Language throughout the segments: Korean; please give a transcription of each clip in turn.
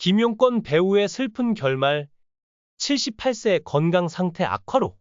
김용권 배우의 슬픈 결말, 78세의 건강 상태 악화로.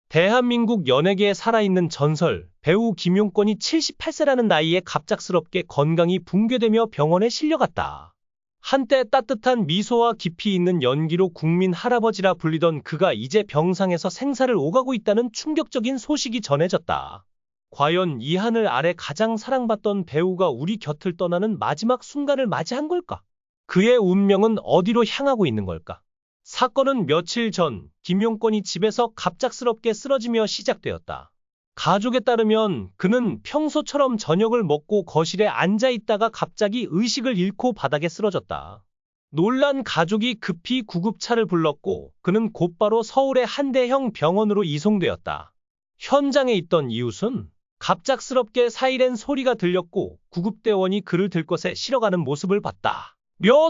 대한민국 연예계에 살아있는 전설, 배우 김용권이 78세라는 나이에 갑작스럽게 건강이 붕괴되며 병원에 실려갔다. 한때 따뜻한 미소와 깊이 있는 연기로 국민 할아버지라 불리던 그가 이제 병상에서 생사를 오가고 있다는 충격적인 소식이 전해졌다. 과연 이 하늘 아래 가장 사랑받던 배우가 우리 곁을 떠나는 마지막 순간을 맞이한 걸까? 그의 운명은 어디로 향하고 있는 걸까? 사건은 며칠 전 김용권이 집에서 갑작스럽게 쓰러지며 시작되었다. 가족에 따르면 그는 평소처럼 저녁을 먹고 거실에 앉아 있다가 갑자기 의식을 잃고 바닥에 쓰러졌다. 놀란 가족이 급히 구급차를 불렀고 그는 곧바로 서울의 한 대형 병원으로 이송되었다. 현장에 있던 이웃은 갑작스럽게 사이렌 소리가 들렸고 구급대원이 그를 들것에 실어가는 모습을 봤다.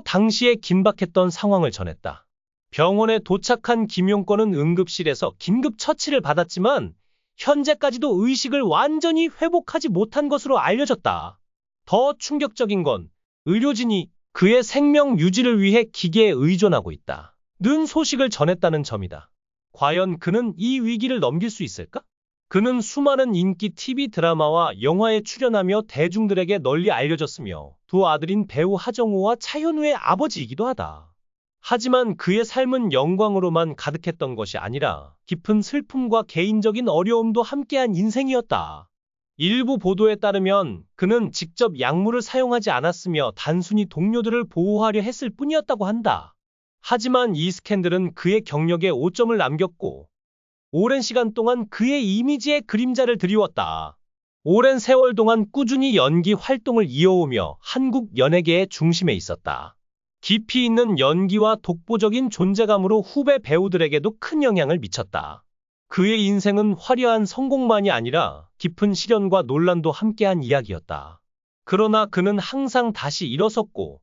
당시에 긴박했던 상황을 전했다. 병원에 도착한 김용권은 응급실에서 긴급 처치를 받았지만 현재까지도 의식을 완전히 회복하지 못한 것으로 알려졌다. 더 충격적인 건 의료진이 그의 생명 유지를 위해 기계에 의존하고 있다는 소식을 전했다는 점이다. 과연 그는 이 위기를 넘길 수 있을까? 그는 수많은 인기 TV 드라마와 영화에 출연하며 대중들에게 널리 알려졌으며 두 아들인 배우 하정우와 차현우의 아버지이기도 하다. 하지만 그의 삶은 영광으로만 가득했던 것이 아니라 깊은 슬픔과 개인적인 어려움도 함께한 인생이었다. 일부 보도에 따르면 그는 직접 약물을 사용하지 않았으며 단순히 동료들을 보호하려 했을 뿐이었다고 한다. 하지만 이 스캔들은 그의 경력에 오점을 남겼고 오랜 시간 동안 그의 이미지에 그림자를 드리웠다. 오랜 세월 동안 꾸준히 연기 활동을 이어오며 한국 연예계의 중심에 있었다. 깊이 있는 연기와 독보적인 존재감으로 후배 배우들에게도 큰 영향을 미쳤다. 그의 인생은 화려한 성공만이 아니라 깊은 시련과 논란도 함께한 이야기였다. 그러나 그는 항상 다시 일어섰고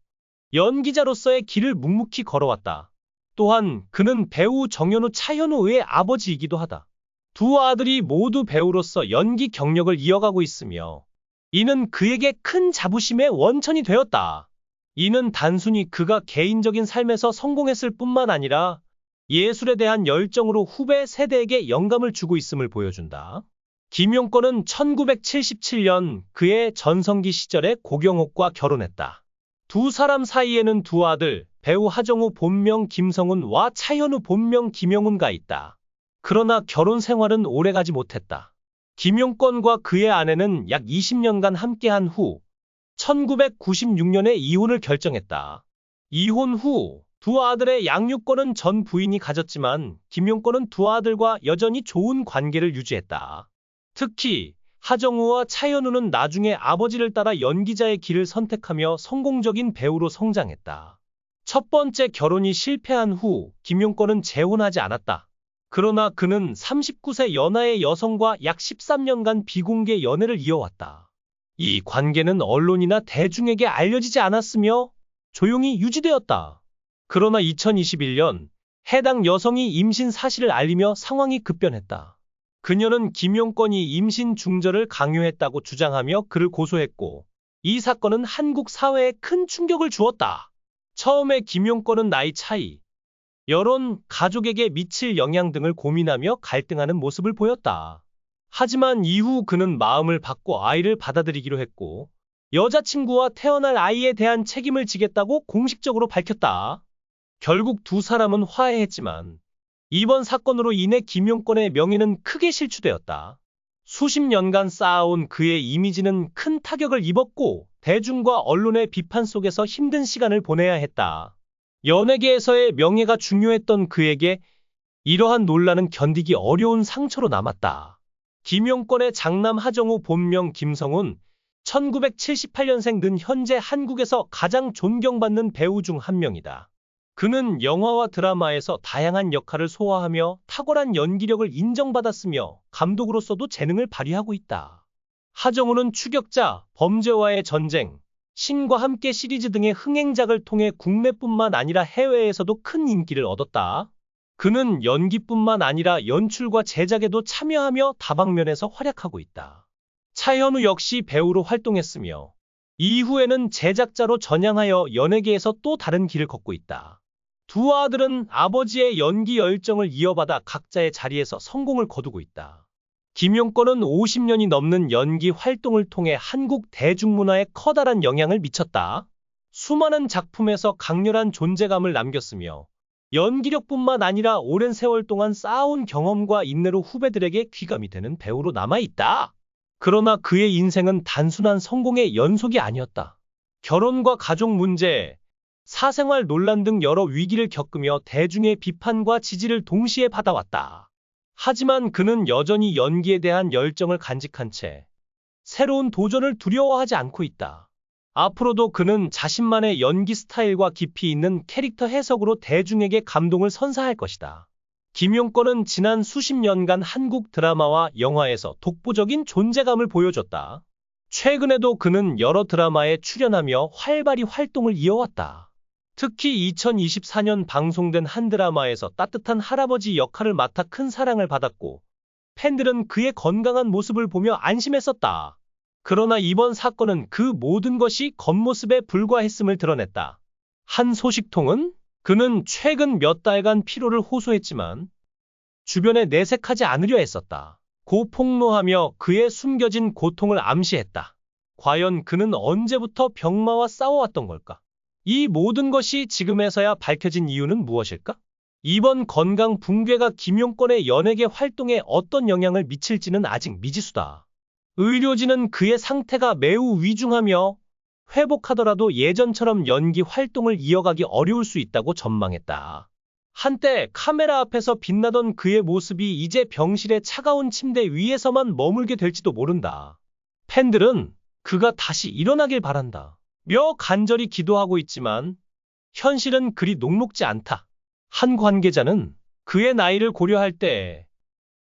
연기자로서의 길을 묵묵히 걸어왔다. 또한 그는 배우 정현우, 차현우의 아버지이기도 하다. 두 아들이 모두 배우로서 연기 경력을 이어가고 있으며 이는 그에게 큰 자부심의 원천이 되었다. 이는 단순히 그가 개인적인 삶에서 성공했을 뿐만 아니라 예술에 대한 열정으로 후배 세대에게 영감을 주고 있음을 보여준다. 김용권은 1977년 그의 전성기 시절에 고경옥과 결혼했다. 두 사람 사이에는 두 아들, 배우 하정우 본명 김성훈과 차현우 본명 김영훈가 있다. 그러나 결혼 생활은 오래가지 못했다. 김용권과 그의 아내는 약 20년간 함께한 후 1996년에 이혼을 결정했다. 이혼 후 두 아들의 양육권은 전 부인이 가졌지만 김용권은 두 아들과 여전히 좋은 관계를 유지했다. 특히 하정우와 차현우는 나중에 아버지를 따라 연기자의 길을 선택하며 성공적인 배우로 성장했다. 첫 번째 결혼이 실패한 후 김용권은 재혼하지 않았다. 그러나 그는 39세 연하의 여성과 약 13년간 비공개 연애를 이어왔다. 이 관계는 언론이나 대중에게 알려지지 않았으며 조용히 유지되었다. 그러나 2021년 해당 여성이 임신 사실을 알리며 상황이 급변했다. 그녀는 김용권이 임신 중절을 강요했다고 주장하며 그를 고소했고 이 사건은 한국 사회에 큰 충격을 주었다. 처음에 김용권은 나이 차이, 여론, 가족에게 미칠 영향 등을 고민하며 갈등하는 모습을 보였다. 하지만 이후 그는 마음을 바꿔 아이를 받아들이기로 했고 여자친구와 태어날 아이에 대한 책임을 지겠다고 공식적으로 밝혔다. 결국 두 사람은 화해했지만 이번 사건으로 인해 김용권의 명예는 크게 실추되었다. 수십 년간 쌓아온 그의 이미지는 큰 타격을 입었고 대중과 언론의 비판 속에서 힘든 시간을 보내야 했다. 연예계에서의 명예가 중요했던 그에게 이러한 논란은 견디기 어려운 상처로 남았다. 김용권의 장남 하정우 본명 김성훈, 1978년생 는 현재 한국에서 가장 존경받는 배우 중 한 명이다. 그는 영화와 드라마에서 다양한 역할을 소화하며 탁월한 연기력을 인정받았으며 감독으로서도 재능을 발휘하고 있다. 하정우는 추격자, 범죄와의 전쟁, 신과 함께 시리즈 등의 흥행작을 통해 국내뿐만 아니라 해외에서도 큰 인기를 얻었다. 그는 연기뿐만 아니라 연출과 제작에도 참여하며 다방면에서 활약하고 있다. 차현우 역시 배우로 활동했으며 이후에는 제작자로 전향하여 연예계에서 또 다른 길을 걷고 있다. 두 아들은 아버지의 연기 열정을 이어받아 각자의 자리에서 성공을 거두고 있다. 김용권은 50년이 넘는 연기 활동을 통해 한국 대중문화에 커다란 영향을 미쳤다. 수많은 작품에서 강렬한 존재감을 남겼으며 연기력뿐만 아니라 오랜 세월 동안 쌓아온 경험과 인내로 후배들에게 귀감이 되는 배우로 남아있다. 그러나 그의 인생은 단순한 성공의 연속이 아니었다. 결혼과 가족 문제, 사생활 논란 등 여러 위기를 겪으며 대중의 비판과 지지를 동시에 받아왔다. 하지만 그는 여전히 연기에 대한 열정을 간직한 채 새로운 도전을 두려워하지 않고 있다. 앞으로도 그는 자신만의 연기 스타일과 깊이 있는 캐릭터 해석으로 대중에게 감동을 선사할 것이다. 김용권은 지난 수십 년간 한국 드라마와 영화에서 독보적인 존재감을 보여줬다. 최근에도 그는 여러 드라마에 출연하며 활발히 활동을 이어왔다. 특히 2024년 방송된 한 드라마에서 따뜻한 할아버지 역할을 맡아 큰 사랑을 받았고, 팬들은 그의 건강한 모습을 보며 안심했었다. 그러나 이번 사건은 그 모든 것이 겉모습에 불과했음을 드러냈다. 한 소식통은 그는 최근 몇 달간 피로를 호소했지만 주변에 내색하지 않으려 했었다. 고 폭로하며 그의 숨겨진 고통을 암시했다. 과연 그는 언제부터 병마와 싸워왔던 걸까? 이 모든 것이 지금에서야 밝혀진 이유는 무엇일까? 이번 건강 붕괴가 김용권의 연예계 활동에 어떤 영향을 미칠지는 아직 미지수다. 의료진은 그의 상태가 매우 위중하며 회복하더라도 예전처럼 연기 활동을 이어가기 어려울 수 있다고 전망했다. 한때 카메라 앞에서 빛나던 그의 모습이 이제 병실의 차가운 침대 위에서만 머물게 될지도 모른다. 팬들은 그가 다시 일어나길 바란다 며 간절히 기도하고 있지만 현실은 그리 녹록지 않다. 한 관계자는 그의 나이를 고려할 때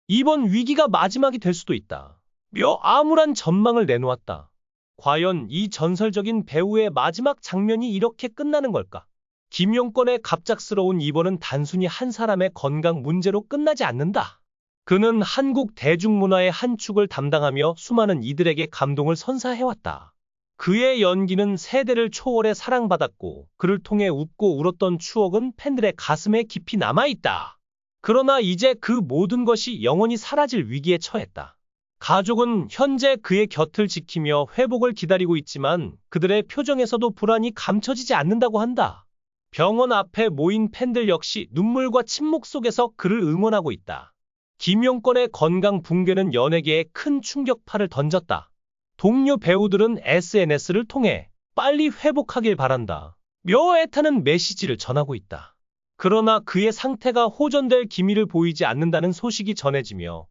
이번 위기가 마지막이 될 수도 있다 며 암울한 전망을 내놓았다. 과연 이 전설적인 배우의 마지막 장면이 이렇게 끝나는 걸까? 김용권의 갑작스러운 입원은 단순히 한 사람의 건강 문제로 끝나지 않는다. 그는 한국 대중문화의 한 축을 담당하며 수많은 이들에게 감동을 선사해왔다. 그의 연기는 세대를 초월해 사랑받았고 그를 통해 웃고 울었던 추억은 팬들의 가슴에 깊이 남아있다. 그러나 이제 그 모든 것이 영원히 사라질 위기에 처했다. 가족은 현재 그의 곁을 지키며 회복을 기다리고 있지만 그들의 표정에서도 불안이 감춰지지 않는다고 한다. 병원 앞에 모인 팬들 역시 눈물과 침묵 속에서 그를 응원하고 있다. 김용권의 건강 붕괴는 연예계에 큰 충격파를 던졌다. 동료 배우들은 SNS를 통해 빨리 회복하길 바란다 며 애타는 메시지를 전하고 있다. 그러나 그의 상태가 호전될 기미를 보이지 않는다는 소식이 전해지며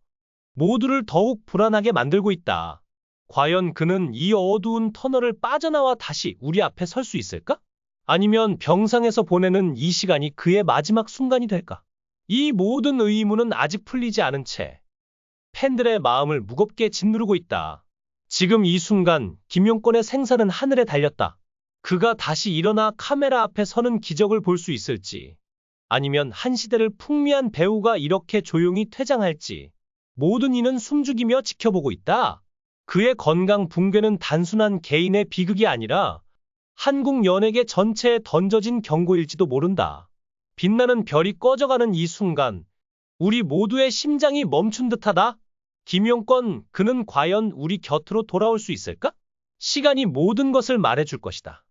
모두를 더욱 불안하게 만들고 있다. 과연 그는 이 어두운 터널을 빠져나와 다시 우리 앞에 설 수 있을까? 아니면 병상에서 보내는 이 시간이 그의 마지막 순간이 될까? 이 모든 의문은 아직 풀리지 않은 채 팬들의 마음을 무겁게 짓누르고 있다. 지금 이 순간 김용권의 생사는 하늘에 달렸다. 그가 다시 일어나 카메라 앞에 서는 기적을 볼 수 있을지, 아니면 한 시대를 풍미한 배우가 이렇게 조용히 퇴장할지 모든 이는 숨죽이며 지켜보고 있다. 그의 건강 붕괴는 단순한 개인의 비극이 아니라 한국 연예계 전체에 던져진 경고일지도 모른다. 빛나는 별이 꺼져가는 이 순간 우리 모두의 심장이 멈춘 듯하다. 김용권, 그는 과연 우리 곁으로 돌아올 수 있을까? 시간이 모든 것을 말해줄 것이다.